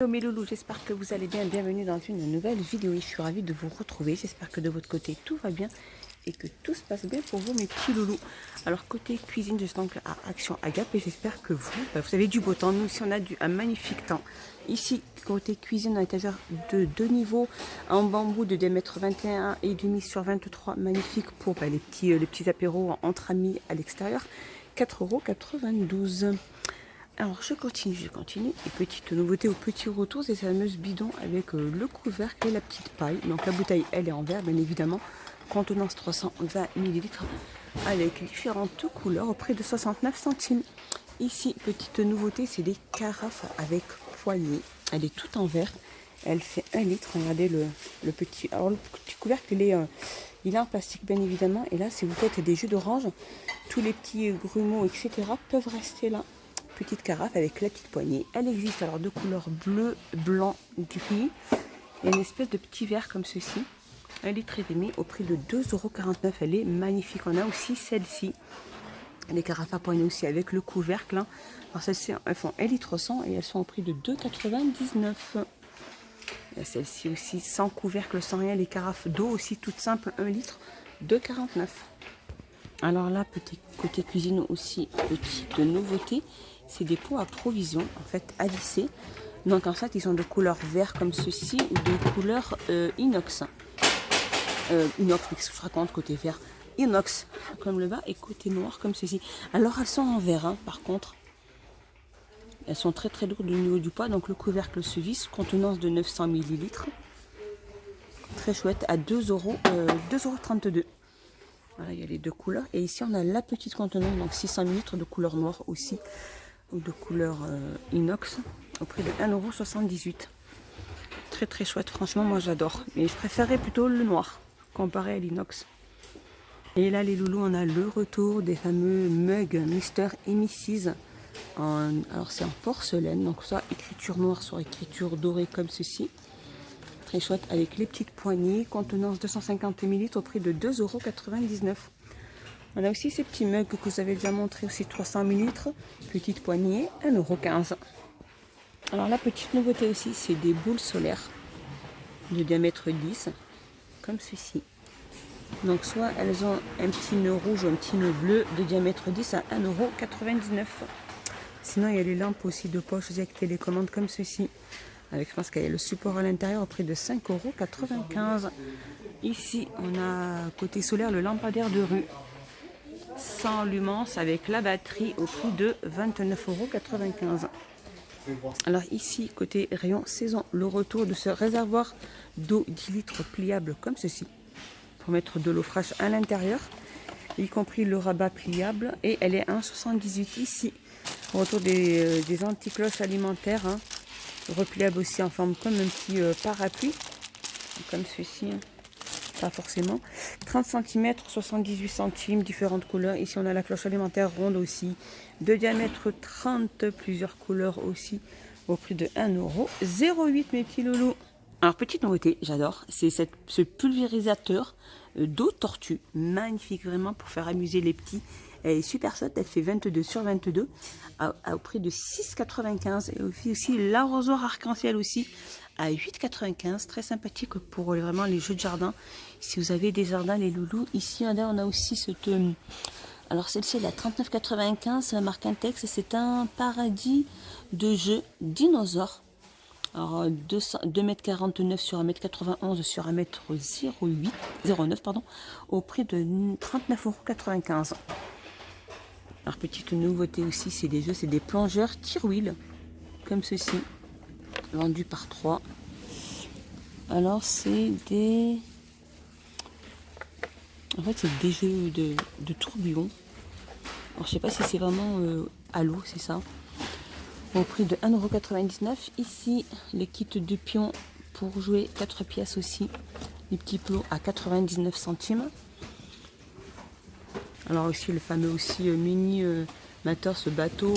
Hello mes loulous, j'espère que vous allez bien, bienvenue dans une nouvelle vidéo. Je suis ravie de vous retrouver, j'espère que de votre côté tout va bien et que tout se passe bien pour vous mes petits loulous. Alors côté cuisine, je suis donc à Action Agape et j'espère que vous avez du beau temps. Nous aussi on a un magnifique temps. Ici côté cuisine, un étagère de 2 niveaux en bambou de diamètre 21 et demi sur 23, magnifique pour les petits apéros entre amis à l'extérieur, 4,92 €. Alors je continue. Et petite nouveauté au petit retour, ces fameuses bidons avec le couvercle et la petite paille. Donc la bouteille elle est en verre bien évidemment, contenance 320 ml avec différentes couleurs au prix de 69 centimes. Ici petite nouveauté, c'est des carafes avec poignée. Elle est toute en verre, elle fait 1 litre. Regardez le petit, alors le petit couvercle il est en plastique bien évidemment. Et là si vous faites des jus d'orange, tous les petits grumeaux etc peuvent rester là. Petite carafe avec la petite poignée. Elle existe alors de couleur bleu, blanc, gris. Et une espèce de petit verre comme ceci. 1,5 litre au prix de 2,49 €. Elle est magnifique. On a aussi celle-ci. Les carafes à poignée aussi avec le couvercle. Alors celles-ci elles font 1,1 litre et elles sont au prix de 2,99 €. Celle-ci aussi sans couvercle, sans rien. Les carafes d'eau aussi toutes simples, 1 litre, 2,49 €. Alors là, côté cuisine aussi, petite nouveauté, c'est des pots à provision, en fait, à lisser. Donc en fait, ils sont de couleur vert comme ceci, ou de couleur inox. Inox, qu'est-ce que je raconte côté vert? Inox, comme le bas, et côté noir comme ceci. Alors elles sont en verre, hein, par contre. Elles sont très très lourdes au niveau du poids, donc le couvercle se visse, contenance de 900 ml. Très chouette, à 2,32 €. Voilà, il y a les deux couleurs. Et ici, on a la petite contenance, donc 600 ml de couleur noire aussi, ou de couleur inox, au prix de 1,78 €. Très très chouette, franchement, moi j'adore. Mais je préférerais plutôt le noir, comparé à l'inox. Et là, les loulous, on a le retour des fameux mugs Mister et Mrs. Alors, c'est en porcelaine, donc soit écriture noire, soit écriture dorée, comme ceci. Très chouette avec les petites poignées, contenance 250 ml au prix de 2,99 €. On a aussi ces petits mugs que vous avez déjà montré aussi, 300 ml, petite poignée, 1,15 €. Alors la petite nouveauté aussi, c'est des boules solaires de diamètre 10, comme ceci. Donc soit elles ont un petit nœud rouge ou un petit nœud bleu de diamètre 10 à 1,99 €. Sinon il y a les lampes aussi de poche avec télécommande comme ceci. Avec, je pense qu'il y a le support à l'intérieur au prix de 5,95 €. Ici, on a côté solaire le lampadaire de rue sans lumance avec la batterie au prix de 29,95 €. Alors ici, côté rayon saison, le retour de ce réservoir d'eau 10 litres pliable comme ceci pour mettre de l'eau fraîche à l'intérieur, y compris le rabat pliable. Et elle est 1,78 € ici. Retour des anti-cloches alimentaires, hein. Repliable aussi en forme comme un petit parapluie, comme ceci, hein. Pas forcément. 30 cm, 78 centimes, différentes couleurs. Ici on a la cloche alimentaire ronde aussi, de diamètre 30, plusieurs couleurs aussi, au prix de 1,08 € mes petits loulous. Alors petite nouveauté, j'adore, c'est ce pulvérisateur d'eau tortue, magnifique vraiment pour faire amuser les petits. Elle est super chouette, elle fait 22 sur 22 au prix de 6,95 €. Et aussi l'arrosoir arc-en-ciel aussi à 8,95 €, très sympathique pour vraiment les jeux de jardin. Si vous avez des jardins les loulous, ici on a aussi cette... Alors celle-ci elle est à 39,95 €, c'est la marque Intex, c'est un paradis de jeux dinosaures. Alors 2,49 m sur 1,91 m sur 1,09 m, au prix de 39,95 €. Alors petite nouveauté aussi, c'est des jeux, c'est des plongeurs tire-wheel, comme ceci, vendus par 3. Alors c'est des... En fait c'est des jeux de tourbillon. Alors je sais pas si c'est vraiment à l'eau, c'est ça. Au prix de 1,99 €. Ici, les kits de pions pour jouer 4 pièces aussi. Les petits plots à 99 centimes. Alors aussi le fameux aussi mini Matter, ce bateau,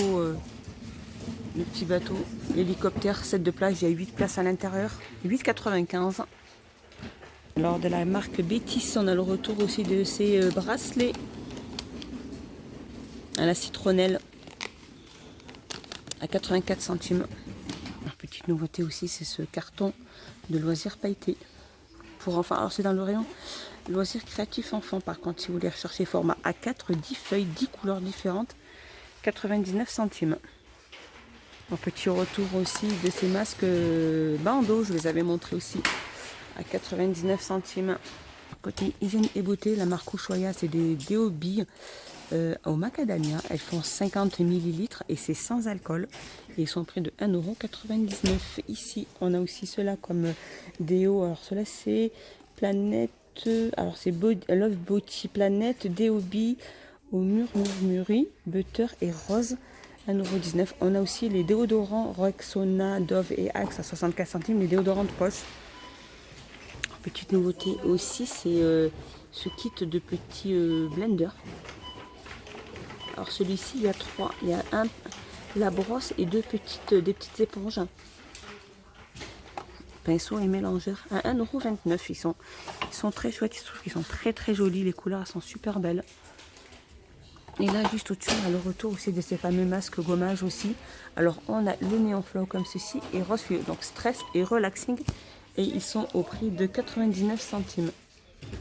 le petit bateau, l'hélicoptère, 7 de plage, il y a 8 places à l'intérieur, 8,95 €. Alors de la marque Bétis, on a le retour aussi de ces bracelets à la citronnelle à 84 centimes. petite nouveauté aussi, c'est ce carton de loisirs pailletés. Pour enfants, alors c'est dans le rayon loisirs créatifs enfants. Par contre, si vous voulez rechercher format A4, 10 feuilles, 10 couleurs différentes, 99 centimes. Un petit retour aussi de ces masques bandeaux, je les avais montrés aussi à 99 centimes. Côté hygiène et beauté, la marque Ushuaïa, c'est des déos billes au macadamia. Elles font 50 ml et c'est sans alcool. Et ils sont près de 1,99 €. Ici, on a aussi cela comme déo. Alors cela c'est Planète, alors c'est Love Beauty Planète, déo billes au murmuri, butter et rose. 1,19 €. On a aussi les déodorants Rexona, Dove et Axe à 64 centimes, les déodorants de poche. Petite nouveauté aussi, c'est ce kit de petits blender. Alors celui-ci, il y a 3. Il y a la brosse et des petites éponges. Pinceau et mélangeur à 1,29 €. Ils sont très chouettes, je trouve qu'ils sont très jolis. Les couleurs elles sont super belles. Et là, juste au-dessus, on a le retour aussi de ces fameux masques gommage aussi. Alors, on a le néon flow comme ceci et rose fluo. Donc, stress et relaxing. Et ils sont au prix de 99 centimes.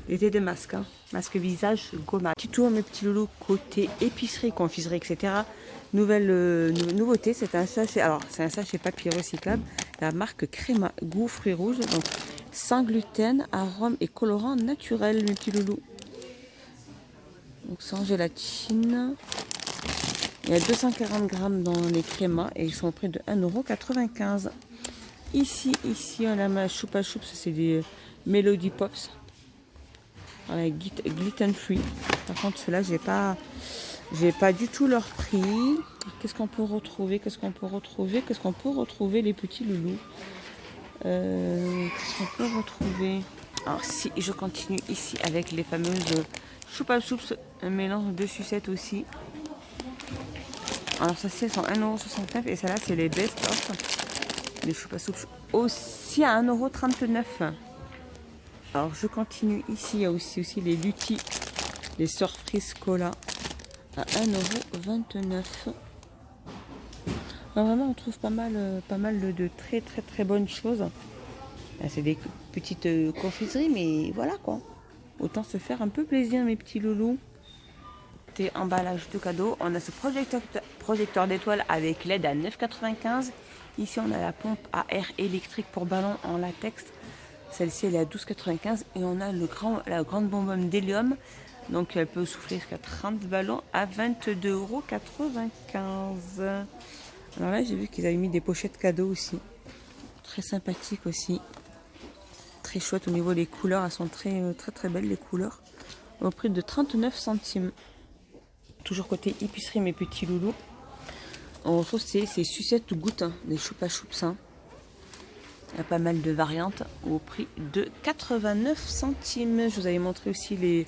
L'été des masques, hein. Masque visage gommage. Petit tour, mes petits loulous, côté épicerie, confiserie, etc. Nouvelle nouveauté, c'est un sachet. Alors, c'est un sachet papier recyclable. La marque Créma, goût fruits rouges. Donc, sans gluten, arôme et colorant naturel, mes petits loulous. Donc sans gélatine. Il y a 240 grammes dans les crémas et ils sont au prix de 1,95 €. Ici, on a ma choupa choups, c'est des Melody Pops. Voilà, gluten free. Par contre, ceux-là, j'ai pas du tout leur prix. Qu'est-ce qu'on peut retrouver les petits loulous. Qu'est-ce qu'on peut retrouver? Alors si je continue ici avec les fameuses choupa choups, un mélange de sucettes aussi. Alors ça c'est 1,69 € et celle-là c'est les best of. Les choupa choups aussi à 1,39 €. Alors je continue ici, il y a aussi les Lutti, les Surprise Cola à 1,29 €. Alors vraiment on trouve pas mal de très bonnes choses. C'est des petites confiseries, mais voilà quoi. Autant se faire un peu plaisir, mes petits loulous. Côté emballage de cadeaux, on a ce projecteur d'étoiles avec LED à 9,95 €. Ici, on a la pompe à air électrique pour ballon en latex. Celle-ci, elle est à 12,95 € et on a la grande bonbonne d'hélium. Donc, elle peut souffler jusqu'à 30 ballons à 22,95 €. Alors là, j'ai vu qu'ils avaient mis des pochettes cadeaux aussi. Très sympathique aussi. Très chouette au niveau des couleurs, elles sont très belles les couleurs, au prix de 39 centimes. Toujours côté épicerie, mes petits loulous, on retrouve ces sucettes gouttes, hein, des choupa choups, hein. Il y a pas mal de variantes au prix de 89 centimes. Je vous avais montré aussi les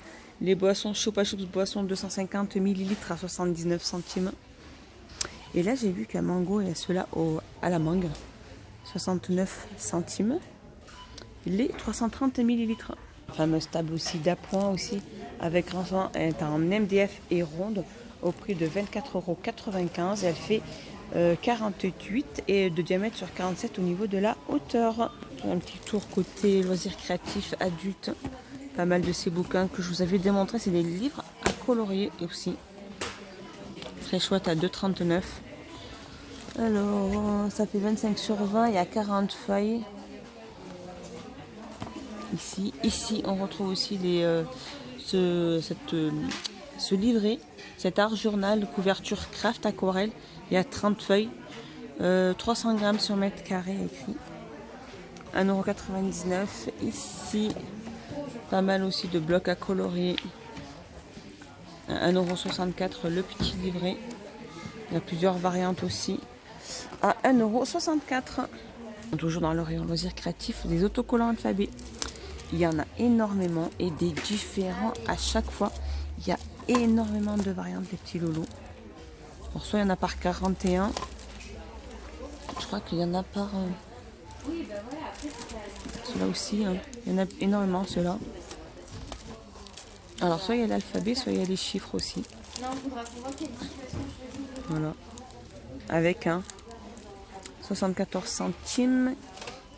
boissons choupa choups, boissons 250 ml à 79 centimes. Et là j'ai vu qu'à mango, il y a ceux-là à la mangue, 69 centimes. Les 330 ml. La fameuse table aussi d'appoint aussi avec rangement est en MDF et ronde au prix de 24,95 €. Elle fait 48 et de diamètre sur 47 au niveau de la hauteur. Un petit tour côté loisirs créatifs adultes. Pas mal de ces bouquins que je vous avais démontré. C'est des livres à colorier aussi. Très chouette à 2,39 €. Alors ça fait 25 sur 20. Il y a 40 feuilles. Ici, on retrouve aussi ce livret, cet art journal de couverture craft aquarelle. Il y a 30 feuilles, 300 grammes sur mètre carré écrit. 1,99 €. Ici, pas mal aussi de blocs à colorier. 1,64 € le petit livret. Il y a plusieurs variantes aussi. À 1,64 €. Toujours dans le rayon loisirs créatifs, des autocollants alphabet. Il y en a énormément et des différents à chaque fois. Il y a énormément de variantes des petits loulous. Alors, soit il y en a par 41. Je crois qu'il y en a par... Ceux-là aussi, hein. Il y en a énormément, ceux-là. Alors, soit il y a l'alphabet, soit il y a les chiffres aussi. Voilà. Avec un 74 centimes.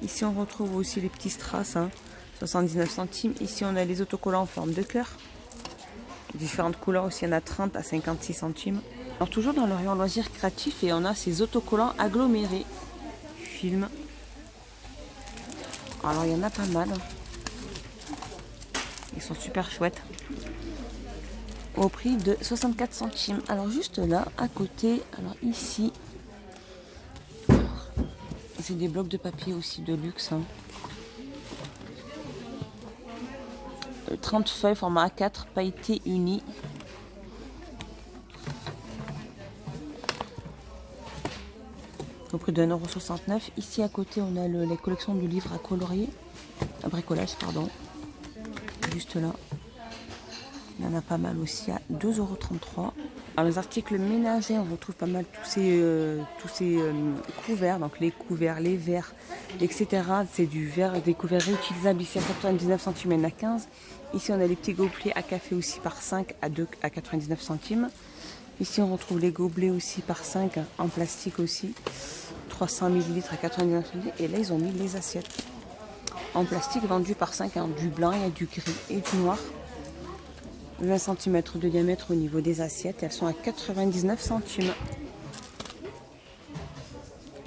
Ici, on retrouve aussi les petits strass, hein, 79 centimes. Ici, on a les autocollants en forme de cœur. Différentes couleurs aussi, il y en a 30 à 56 centimes. Alors, toujours dans le rayon loisirs créatifs, et on a ces autocollants agglomérés. Film. Alors, il y en a pas mal. Ils sont super chouettes. Au prix de 64 centimes. Alors, juste là, à côté, alors ici, c'est des blocs de papier aussi de luxe. Hein. 30 feuilles, format A4, pailleté uni. Au prix de 1,69 €. Ici à côté, on a les collections de livres à colorier, à bricolage, pardon. Juste là. Il y en a pas mal aussi à 2,33 €. Alors les articles ménagers, on retrouve pas mal tous ces couverts, donc les couverts, les verres, etc. C'est du verre, des couverts réutilisables ici à 99 centimes, il y en a 15. Ici on a les petits gobelets à café aussi par 5 à 99 centimes. Ici on retrouve les gobelets aussi par 5 en plastique aussi, 300 ml à 99 centimes. Et là ils ont mis les assiettes en plastique vendues par 5, hein, du blanc, il y a du gris et du noir. 20 cm de diamètre au niveau des assiettes. Elles sont à 99 centimes.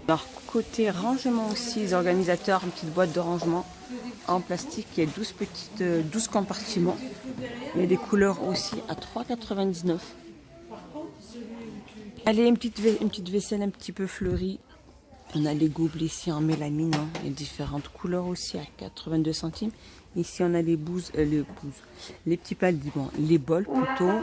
Alors, côté rangement aussi, les organisateurs, une petite boîte de rangement en plastique. Il y a 12 compartiments. Il y a des couleurs aussi à 3,99 €. Allez, une petite vaisselle un petit peu fleurie. On a les gobelets ici en mélamine. Hein. Il y a différentes couleurs aussi à 82 centimes. Ici, on a les petits paliers, bon, les bols plutôt,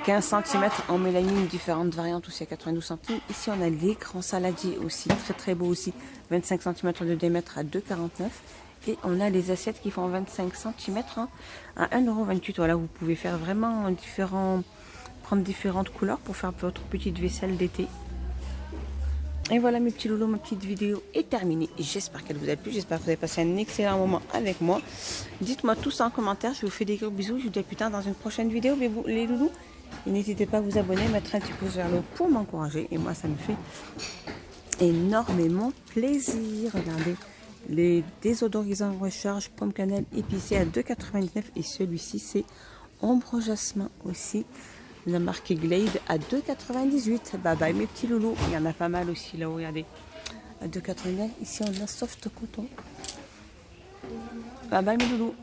15 cm en mélamine, différentes variantes aussi à 92 centimes. Ici, on a les grands saladiers aussi, très très beaux aussi, 25 cm de diamètre à 2,49 €. Et on a les assiettes qui font 25 cm hein, à 1,28 €. Voilà, vous pouvez faire vraiment prendre différentes couleurs pour faire votre petite vaisselle d'été. Et voilà mes petits loulous, ma petite vidéo est terminée. J'espère qu'elle vous a plu, j'espère que vous avez passé un excellent moment avec moi. Dites-moi tout ça en commentaire, je vous fais des gros bisous. Je vous dis à plus tard dans une prochaine vidéo. Mais vous les loulous, n'hésitez pas à vous abonner, mettre un petit pouce vers le haut pour m'encourager. Et moi ça me fait énormément plaisir. Regardez, les désodorisants recharge pomme cannelle épicée à 2,99 €. Et celui-ci c'est ombre jasmin aussi. La marque Glade à 2,98 €. Bye bye mes petits loulous. Il y en a pas mal aussi là-haut, regardez. À 2,99 €. Ici on a soft coton. Bye bye mes loulous.